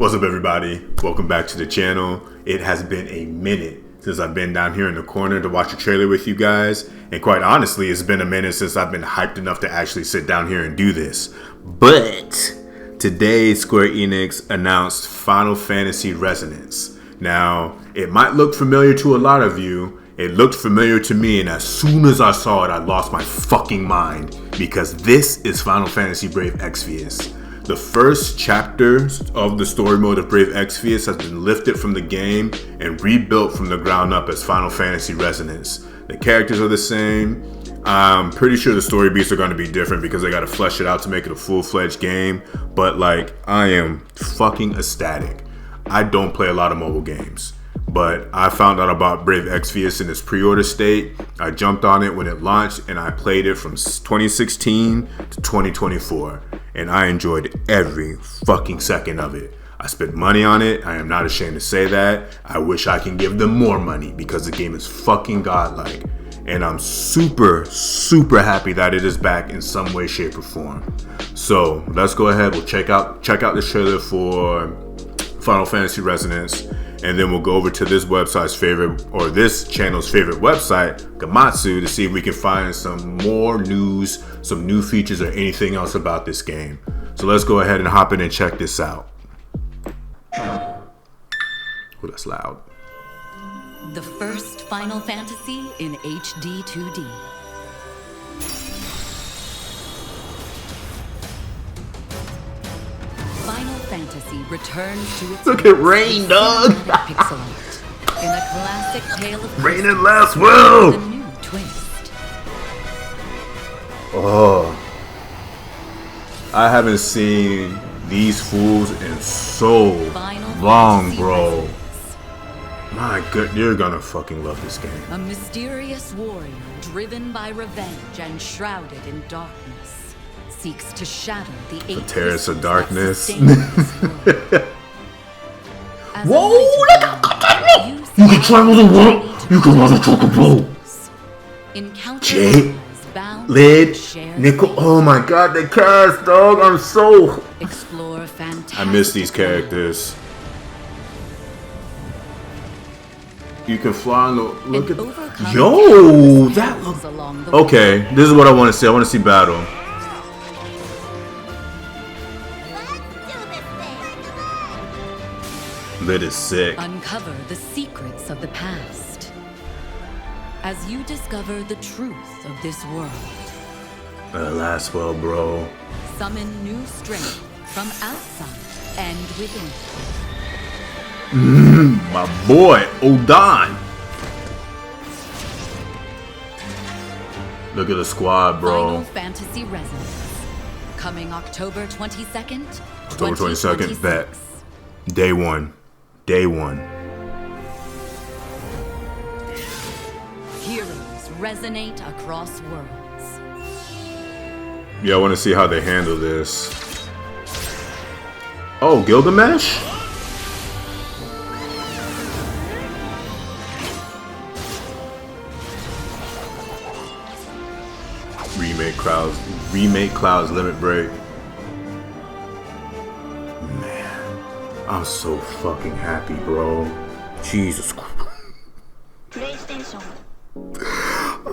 What's up, everybody? Welcome back to the channel. It has been a minute since I've been down here in the corner to watch a trailer with you guys, and quite honestly, it's been a minute since I've been hyped enough to actually sit down here and do this. But today, Square Enix announced Final Fantasy Resonance. Now, it might look familiar to a lot of you. It looked familiar to me, and as soon as I saw it, I lost my fucking mind, because this is Final Fantasy Brave Exvius. The first chapter of the story mode of Brave Exvius has been lifted from the game and rebuilt from the ground up as Final Fantasy Resonance. The characters are the same. I'm pretty sure the story beats are going to be different because they got to flesh it out to make it a full-fledged game. But like, I am fucking ecstatic. I don't play a lot of mobile games, but I found out about Brave Exvius in its pre-order state. I jumped on it when it launched, and I played it from 2016 to 2024, and I enjoyed every fucking second of it. I spent money on it. I am not ashamed to say that. I wish I can give them more money because the game is fucking godlike, and I'm super happy that it is back in some way, shape, or form. So let's go ahead. We'll check out this trailer for Final Fantasy Resonance, and then we'll go over to this website's favorite, or this channel's favorite website, Gamatsu, to see if we can find some more news, some new features, or anything else about this game. So let's go ahead and hop in and check this out. Oh, that's loud. The first Final Fantasy in HD 2D. Final Fantasy returns to its Look at Rain, dog. pixel art in a classic tale of Rain and last will. a new twist. Oh, I haven't seen these fools in so long, bro. My god, you're gonna fucking love this game. A mysterious warrior driven by revenge and shrouded in darkness seeks to shatter the eight terrace of darkness. Whoa! You can travel the world. You can run a chocobo. Jade, Lid, Nickel. Oh my god, the cast, dog. I'm so. Explore fantastic. I miss these characters. You can fly on the. Look at. Yo, that looks. Okay, this is what I want to see. I want to see battle. Lid is sick. Uncover the secrets of the past as you discover the truth of this world. Last well, bro. Summon new strength from outside and within. My boy, Odon. Look at the squad, bro. Final Fantasy Resonance. Coming October 22nd. October 22nd, bet. Day one. Day one. Heroes resonate across worlds. Yeah, I want to see how they handle this. Oh, Gilgamesh? Remake Cloud's Limit Break. Man, I'm so fucking happy, bro. Jesus Christ.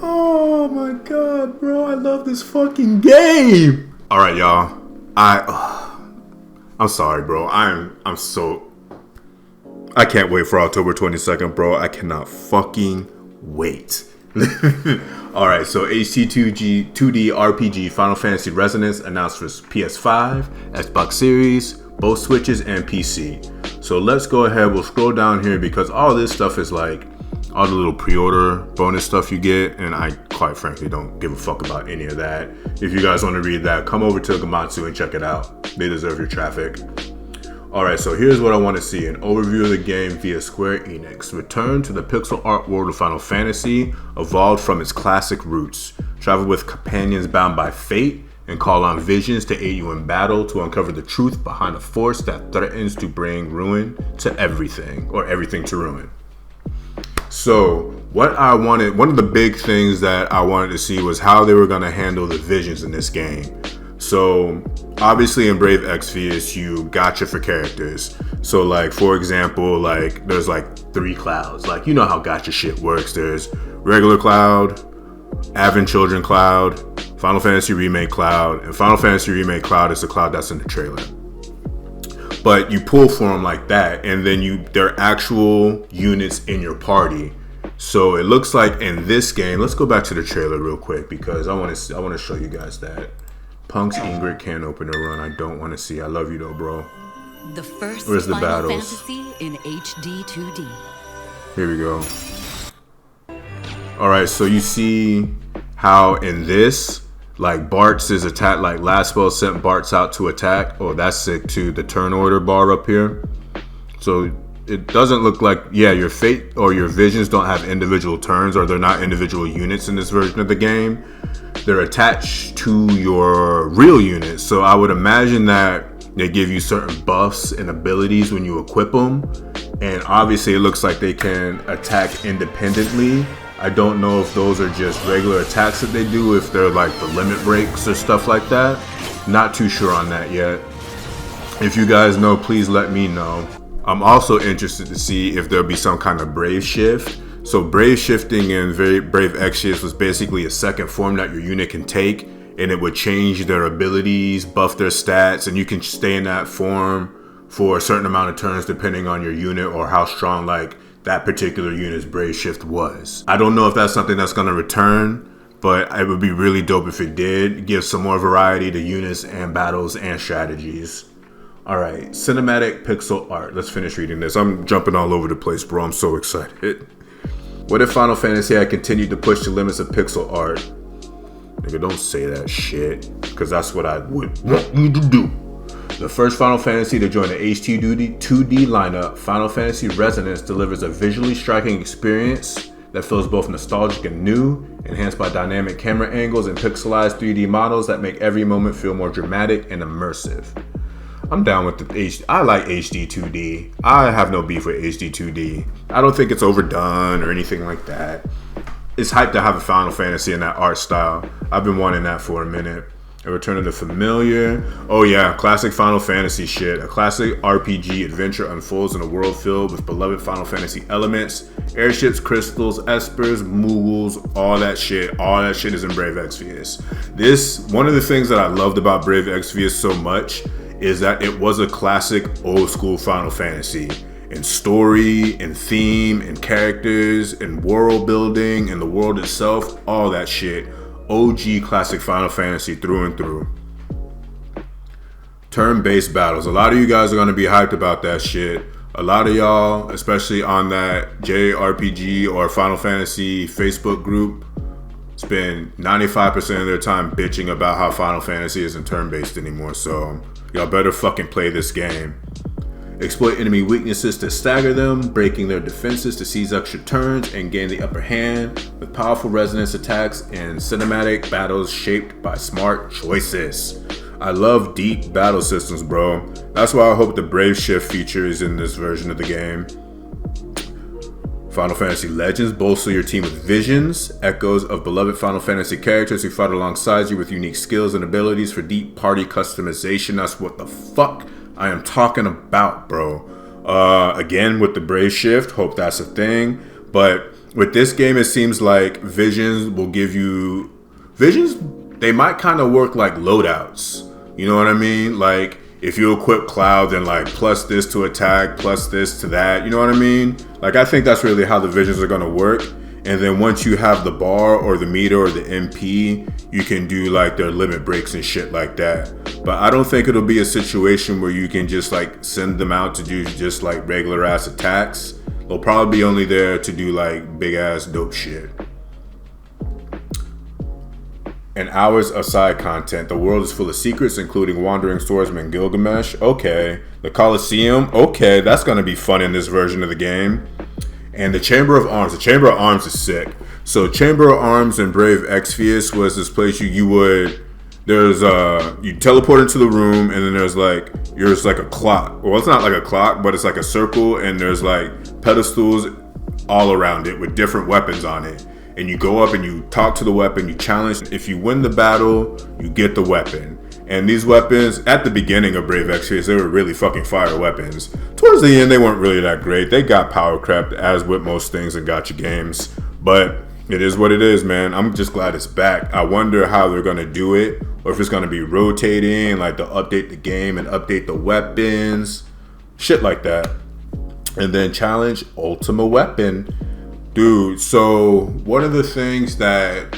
Oh my god, bro, I love this fucking game. All right, y'all. I'm sorry, bro. I can't wait for October 22nd, bro. I cannot fucking wait. All right, so HT2D RPG Final Fantasy Resonance announced for PS5, Xbox Series, both Switches, and PC. So let's go ahead. We'll scroll down here because all this stuff is like all the little pre-order bonus stuff you get, and I quite frankly don't give a fuck about any of that. If you guys want to read that, come over to Gamatsu and check it out. They deserve your traffic. Alright, so here's what I want to see. An overview of the game via Square Enix. Return to the pixel art world of Final Fantasy, evolved from its classic roots. Travel with companions bound by fate, and call on visions to aid you in battle to uncover the truth behind a force that threatens to bring ruin to everything, or everything to ruin. So, one of the big things that I wanted to see was how they were going to handle the visions in this game. So obviously in Brave Exvius, you gacha for characters. So like, for example, like there's like 3 clouds. Like, you know how gacha shit works. There's regular cloud, Advent Children cloud, Final Fantasy Remake cloud, and Final Fantasy Remake cloud is the cloud that's in the trailer. But you pull for them like that, and then they're actual units in your party. So it looks like in this game, let's go back to the trailer real quick because I want to show you guys that. Punk's Ingrid can't open a run. I don't want to see. I love you though, bro. The first Where's the Final battles? Fantasy in HD 2D. Here we go. All right, so you see how in this, like Bart's is attack, like last spell sent Bart's out to attack. Oh, that's sick too. The turn order bar up here. So it doesn't look like, yeah, your fate or your visions don't have individual turns, or they're not individual units in this version of the game. They're attached to your real units. So I would imagine that they give you certain buffs and abilities when you equip them. And obviously it looks like they can attack independently. I don't know if those are just regular attacks that they do, if they're like the limit breaks or stuff like that. Not too sure on that yet. If you guys know, please let me know. I'm also interested to see if there'll be some kind of brave shift. So brave shifting in Brave Exvius was basically a second form that your unit can take, and it would change their abilities, buff their stats, and you can stay in that form for a certain amount of turns depending on your unit or how strong like that particular unit's brave shift was. I don't know if that's something that's going to return, but it would be really dope if it did. Give some more variety to units and battles and strategies. All right, cinematic pixel art. Let's finish reading this. I'm jumping all over the place, bro. I'm so excited. What if Final Fantasy had continued to push the limits of pixel art? Nigga, don't say that shit, because that's what I would want you to do. The first Final Fantasy to join the HD 2D lineup, Final Fantasy Resonance delivers a visually striking experience that feels both nostalgic and new, enhanced by dynamic camera angles and pixelized 3D models that make every moment feel more dramatic and immersive. I'm down with the HD. I like HD 2D. I have no beef with HD 2D. I don't think it's overdone or anything like that. It's hyped to have a Final Fantasy in that art style. I've been wanting that for a minute. A return of the familiar. Oh yeah, classic Final Fantasy shit. A classic RPG adventure unfolds in a world filled with beloved Final Fantasy elements. Airships, crystals, espers, moogles, all that shit. All that shit is in Brave Exvius. One of the things that I loved about Brave Exvius so much is that it was a classic old school Final Fantasy. In story, in theme, in characters, in world building, in the world itself, all that shit. OG classic Final Fantasy through and through. Turn-based battles. A lot of you guys are going to be hyped about that shit. A lot of y'all, especially on that JRPG or Final Fantasy Facebook group, spend 95% of their time bitching about how Final Fantasy isn't turn-based anymore. So y'all better fucking play this game. Exploit enemy weaknesses to stagger them, breaking their defenses to seize extra turns and gain the upper hand with powerful resonance attacks and cinematic battles shaped by smart choices. I love deep battle systems, bro. That's why I hope the Brave Shift feature is in this version of the game. Final Fantasy Legends bolster your team with visions, echoes of beloved Final Fantasy characters who fought alongside you with unique skills and abilities for deep party customization. That's what the fuck I am talking about, bro. Again, with the Brave Shift, hope that's a thing. But with this game, it seems like visions will give you... Visions, they might kind of work like loadouts. You know what I mean? Like, if you equip Cloud, then like plus this to attack, plus this to that. You know what I mean? Like, I think that's really how the visions are going to work. And then once you have the bar or the meter or the MP, you can do like their limit breaks and shit like that. But I don't think it'll be a situation where you can just like send them out to do just like regular ass attacks. They'll probably be only there to do like big ass dope shit. And hours of side content. The world is full of secrets, including Wandering Swordsman Gilgamesh. Okay. The Colosseum. Okay, that's going to be fun in this version of the game. And the Chamber of Arms. The Chamber of Arms is sick. So Chamber of Arms in Brave Exvius was this place you teleport into the room, and then there's like a clock. Well, it's not like a clock, but it's like a circle, and there's like pedestals all around it with different weapons on it. And you go up and you talk to the weapon, you challenge. If you win the battle, you get the weapon. And these weapons, at the beginning of Brave Exvius, they were really fucking fire weapons. Towards the end, they weren't really that great. They got power crept, as with most things in gacha games. But it is what it is, man. I'm just glad it's back. I wonder how they're going to do it, or if it's going to be rotating, like they'll update the game and update the weapons, shit like that. And then challenge Ultima Weapon. Dude, so one of the things that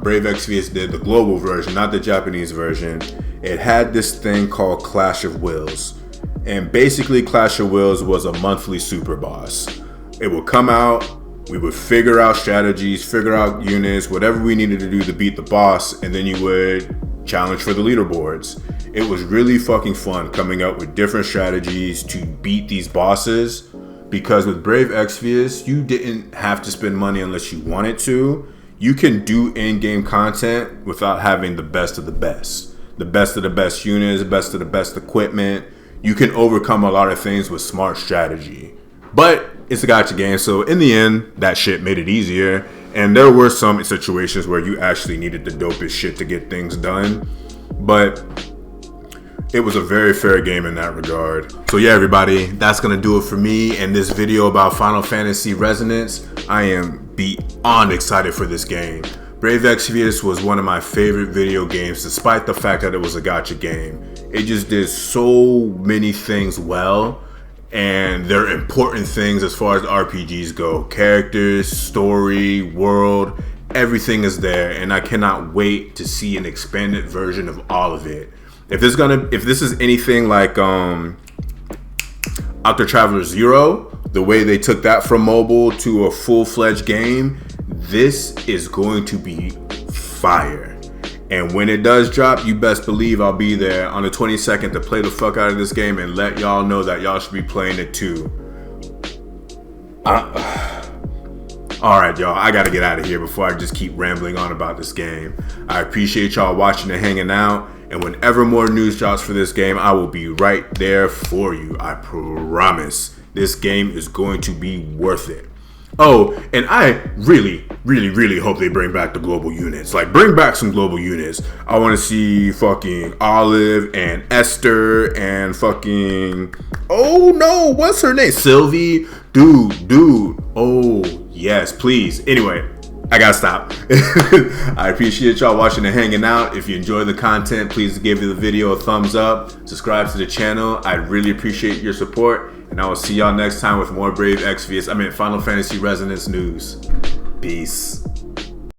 Brave Exvius did, the global version, not the Japanese version, it had this thing called Clash of Wills. And basically Clash of Wills was a monthly super boss. It would come out, we would figure out strategies, figure out units, whatever we needed to do to beat the boss, and then you would challenge for the leaderboards. It was really fucking fun coming up with different strategies to beat these bosses. Because with Brave Exvius, you didn't have to spend money unless you wanted to. You can do in-game content without having the best of the best. The best of the best units, the best of the best equipment. You can overcome a lot of things with smart strategy. But it's a gacha game, so in the end, that shit made it easier. And there were some situations where you actually needed the dopest shit to get things done. But it was a very fair game in that regard. So yeah, everybody, that's gonna do it for me and this video about Final Fantasy Resonance. I am beyond excited for this game. Brave Exvius was one of my favorite video games, despite the fact that it was a gacha game. It just did so many things well, and they're important things as far as RPGs go. Characters, story, world, everything is there, and I cannot wait to see an expanded version of all of it. If this is anything like Octo Traveler 0, the way they took that from mobile to a full-fledged game, this is going to be fire. And when it does drop, you best believe I'll be there on the 22nd to play the fuck out of this game and let y'all know that y'all should be playing it too. Alright, y'all, I gotta get out of here before I just keep rambling on about this game. I appreciate y'all watching and hanging out. And whenever more news drops for this game, I will be right there for you. I promise. This game is going to be worth it. Oh, and I really, really, really hope they bring back the global units. Like, bring back some global units. I want to see fucking Olive and Esther and fucking... Oh, no, what's her name? Sylvie? Dude. Oh, yes, please. Anyway, I gotta stop. I appreciate y'all watching and hanging out. If you enjoy the content, please give the video a thumbs up. Subscribe to the channel. I really appreciate your support. And I will see y'all next time with more Brave Exvius. Final Fantasy Resonance news. Peace.